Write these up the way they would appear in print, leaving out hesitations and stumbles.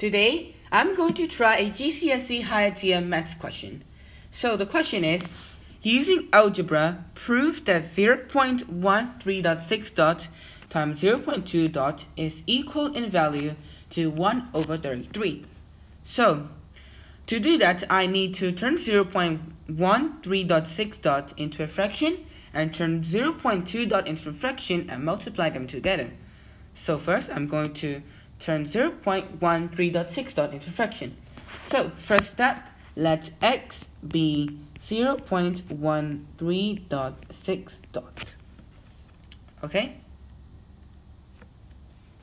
Today, I'm going to try a GCSE Higher-tier maths question. So the question is, using algebra, prove that 0.13.6 times 0.2 is equal in value to 1 over 33. So, to do that, I need to turn 0.13.6 into a fraction and turn 0.2 into a fraction and multiply them together. So first, I'm going to turn 0.13.6 into a fraction. So first step, let x be 0.13.6. Okay?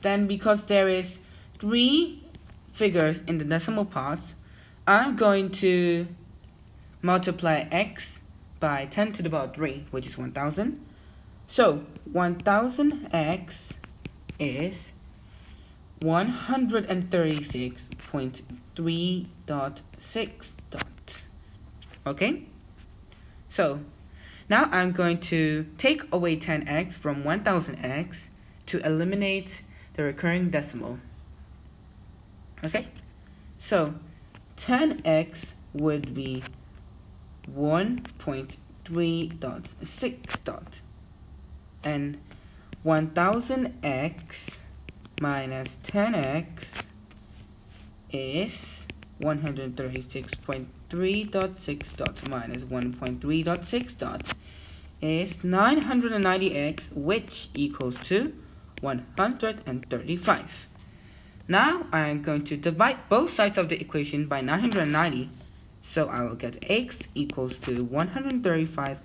Then because there is 3 figures in the decimal parts, I'm going to multiply x by 10 to the power 3, which is 1000. So 1000x is 136.3.6. Okay? So now I'm going to take away 10x from 1000x to eliminate the recurring decimal. Okay? So 10x would be 1.3.6 and 1000x minus 10x is 136.3.6 minus 1.3.6 is 990x, which equals to 135. Now I am going to divide both sides of the equation by 990, so I will get x equals to 135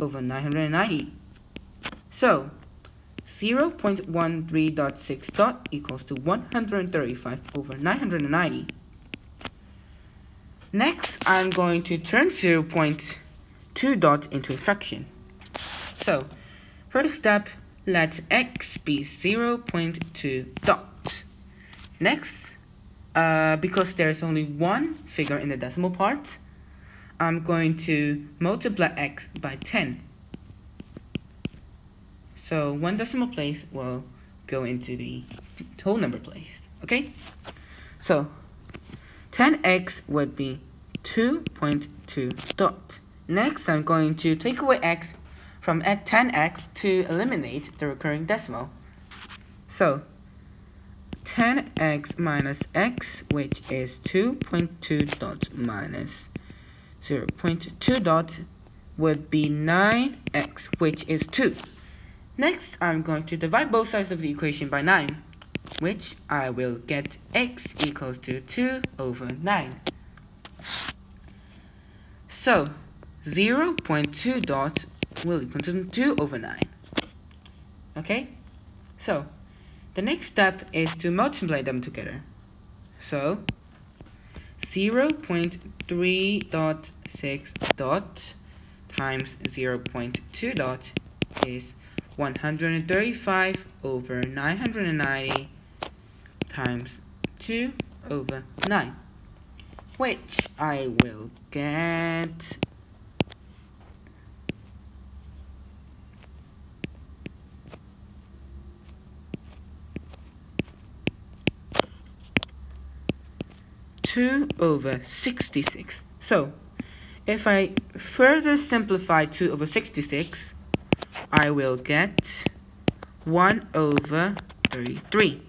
over 990. So 0.13.6 equals to 135 over 990. Next, I'm going to turn 0.2 into a fraction. So, first step, let x be 0.2. Next, because there is only one figure in the decimal part, I'm going to multiply x by 10. So one decimal place will go into the whole number place, okay? So 10x would be 2.2. Next, I'm going to take away x from 10x to eliminate the recurring decimal. So 10x minus x, which is 2.2 minus 0.2 would be 9x, which is 2. Next, I'm going to divide both sides of the equation by 9, which I will get x equals to 2 over 9. So, 0.2 will equal to 2 over 9. Okay? So, the next step is to multiply them together. So, 0.3.6 times 0.2 is 135 over 990 times 2 over 9, which I will get 2 over 66. So, if I further simplify 2 over 66, I will get 1 over 33.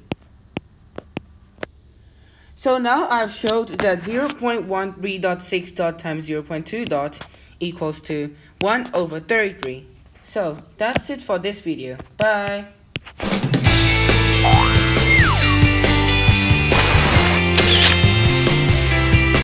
So now I've showed that 0.13.6 times 0.2 equals to 1 over 33. So that's it for this video. Bye.